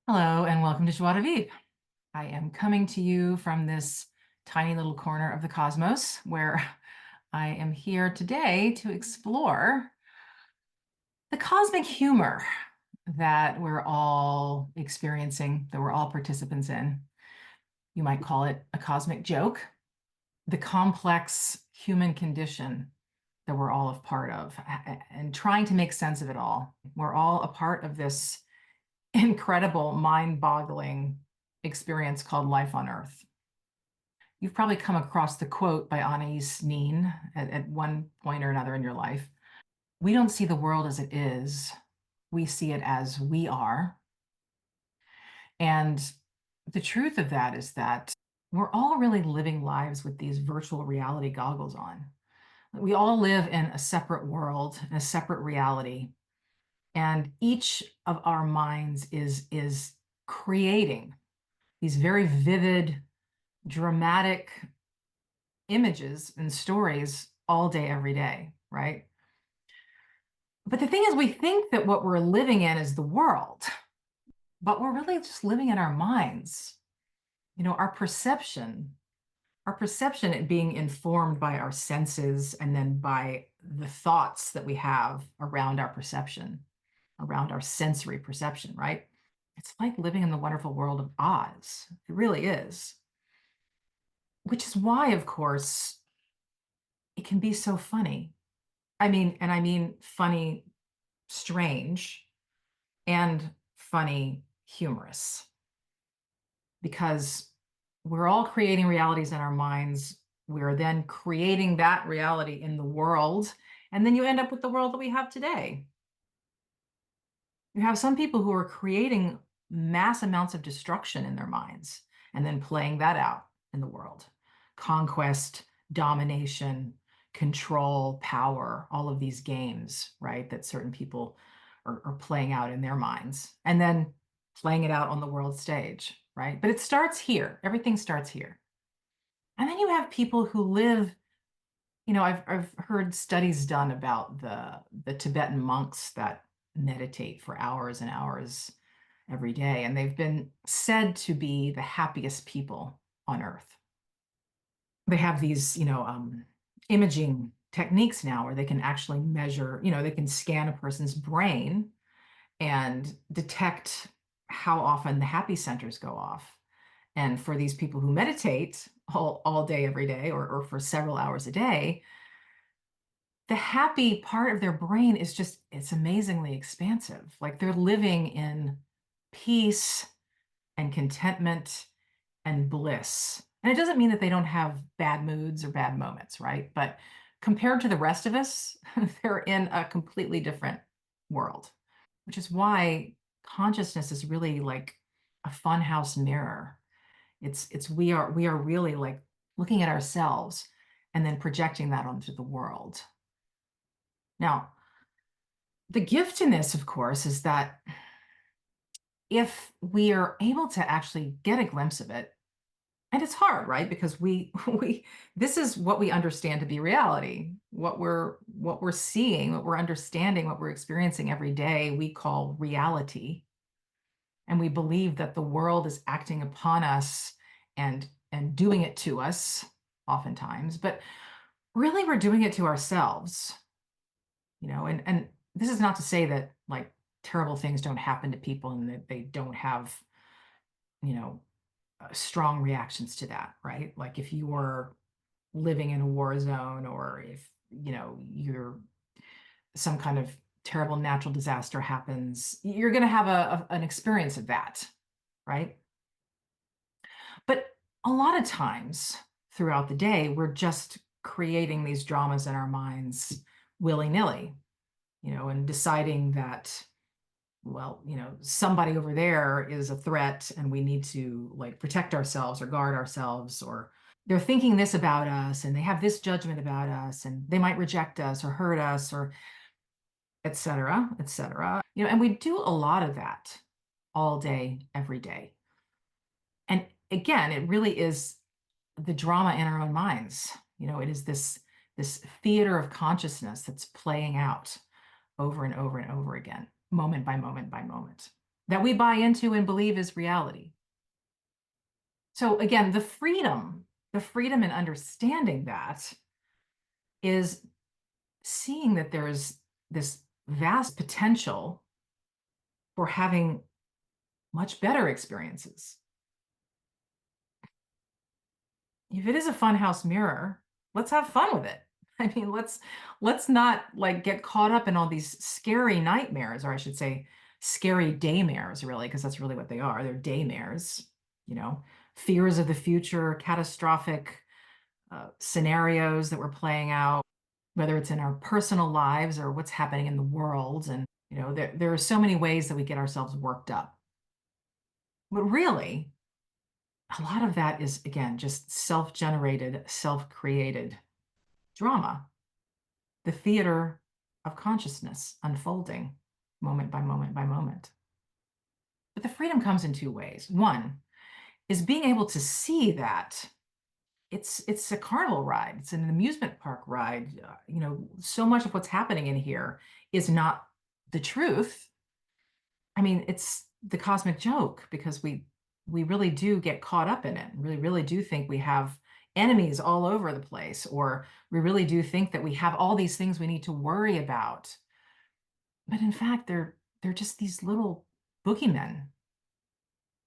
Hello and welcome to Joie de Vivre. I am coming to you from this tiny little corner of the cosmos where I am here today to explore the cosmic humor that we're all experiencing, that we're all participants in. You might call it a cosmic joke, the complex human condition that we're all a part of, and trying to make sense of it all. We're all a part of this incredible, mind-boggling experience called life on Earth. You've probably come across the quote by Anais Nin at one point or another in your life. We don't see the world as it is. We see it as we are. And the truth of that is that we're all really living lives with these virtual reality goggles on. We all live in a separate world, in a separate reality. And each of our minds is creating these very vivid, dramatic images and stories all day, every day, right? But the thing is, we think that what we're living in is the world, but we're really just living in our minds. Our perception it being informed by our senses and then by the thoughts that we have around our perception, around our sensory perception, right? It's like living in the wonderful world of Oz. It really is. Which is why, of course, it can be so funny. I mean funny, strange, and funny, humorous, because we're all creating realities in our minds. We're then creating that reality in the world, and then you end up with the world that we have today. You have some people who are creating mass amounts of destruction in their minds and then playing that out in the world. Conquest, domination, control, power, all of these games, right, that certain people are playing out in their minds and then playing it out on the world stage, right? But it starts here. Everything starts here. And then you have people who live, I've heard studies done about the Tibetan monks that meditate for hours and hours every day, and they've been said to be the happiest people on earth. They have these, imaging techniques now where they can actually measure, they can scan a person's brain and detect how often the happy centers go off. And for these people who meditate all day, every day, or for several hours a day, the happy part of their brain is just, it's amazingly expansive. Like they're living in peace and contentment and bliss. And it doesn't mean that they don't have bad moods or bad moments, right? But compared to the rest of us, they're in a completely different world, which is why consciousness is really like a funhouse mirror. It's we are really like looking at ourselves and then projecting that onto the world. Now, the gift in this, of course, is that if we are able to actually get a glimpse of it, and it's hard, right? Because we we this is what we understand to be reality. What we're seeing, what we're understanding, what we're experiencing every day, we call reality. And we believe that the world is acting upon us and doing it to us oftentimes, but really we're doing it to ourselves, and this is not to say that like terrible things don't happen to people and that they don't have, you know, strong reactions to that, right? Like if you were living in a war zone or if, you're some kind of terrible natural disaster happens, you're going to have an experience of that, right? But a lot of times throughout the day, we're just creating these dramas in our minds willy-nilly, and deciding that, well, somebody over there is a threat and we need to like protect ourselves or guard ourselves, or they're thinking this about us and they have this judgment about us and they might reject us or hurt us or et cetera, et cetera. And we do a lot of that all day, every day. And again, it really is the drama in our own minds. It is this theater of consciousness that's playing out over and over and over again, moment by moment by moment. that we buy into and believe is reality. So again, the freedom in understanding that is seeing that there's this vast potential for having much better experiences. If it is a funhouse mirror, let's have fun with it. I mean, let's not like get caught up in all these scary nightmares, or I should say scary daymares, really, because that's really what they are. They're daymares, you know, fears of the future, catastrophic scenarios that we're playing out, whether it's in our personal lives or what's happening in the world. And, you know, there are so many ways that we get ourselves worked up. But really, a lot of that is, again, just self-generated, self-created drama, the theater of consciousness unfolding moment by moment by moment. But the freedom comes in two ways. One is being able to see that it's a carnival ride, it's an amusement park ride. You know, so much of what's happening in here is not the truth. I mean, it's the cosmic joke because we really do get caught up in it. Really do think we have enemies all over the place, or we really do think that we have all these things we need to worry about. But in fact, they're just these little boogeymen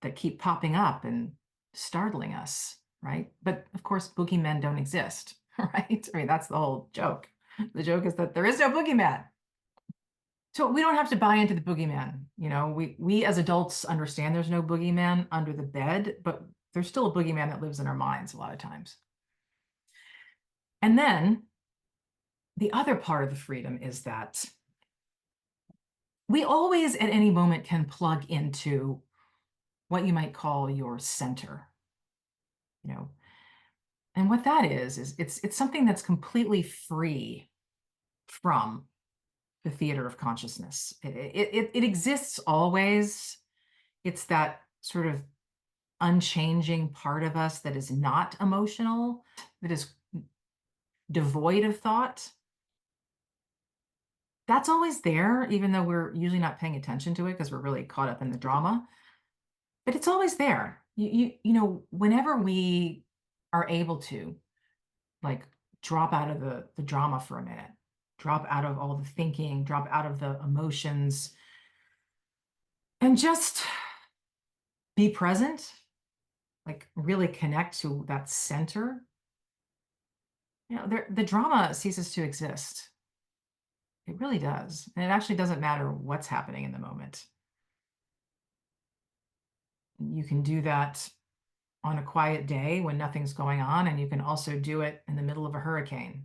that keep popping up and startling us, right? But of course, boogeymen don't exist, right? I mean, that's the whole joke. The joke is that there is no boogeyman. So we don't have to buy into the boogeyman. You know, we as adults understand there's no boogeyman under the bed, but there's still a boogeyman that lives in our minds a lot of times. And then the other part of the freedom is that we always at any moment can plug into what you might call your center, you know. And what that is it's something that's completely free from the theater of consciousness. It exists always. It's that sort of unchanging part of us that is not emotional, that is devoid of thought. That's always there, even though we're usually not paying attention to it because we're really caught up in the drama. But it's always there. You know, whenever we are able to like drop out of the drama for a minute, drop out of all the thinking, drop out of the emotions, and just be present, like really connect to that center, you know, the drama ceases to exist. It really does. And it actually doesn't matter what's happening in the moment. You can do that on a quiet day when nothing's going on, and you can also do it in the middle of a hurricane.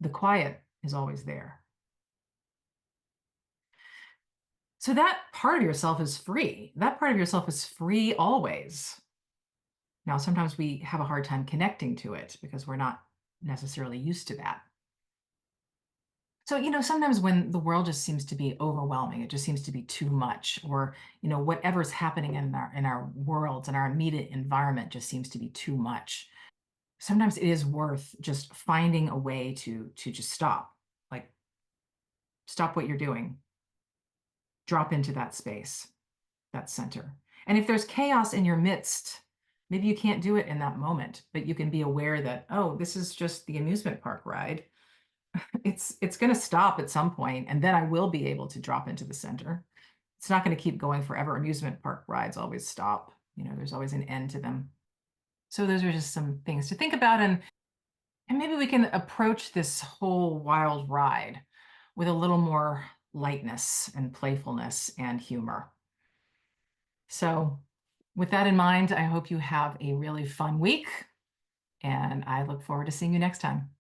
The quiet is always there. So that part of yourself is free. That part of yourself is free always. Now, sometimes we have a hard time connecting to it because we're not necessarily used to that. So, you know, sometimes when the world just seems to be overwhelming, it just seems to be too much, or, you know, whatever's happening in our worlds and our immediate environment just seems to be too much. Sometimes it is worth just finding a way to just stop, like stop what you're doing, drop into that space, that center. And if there's chaos in your midst, maybe you can't do it in that moment, but you can be aware that, oh, this is just the amusement park ride. It's going to stop at some point, and then I will be able to drop into the center. It's not going to keep going forever. Amusement park rides always stop. You know, there's always an end to them. So those are just some things to think about, and maybe we can approach this whole wild ride with a little more lightness and playfulness and humor. So with that in mind, I hope you have a really fun week, and I look forward to seeing you next time.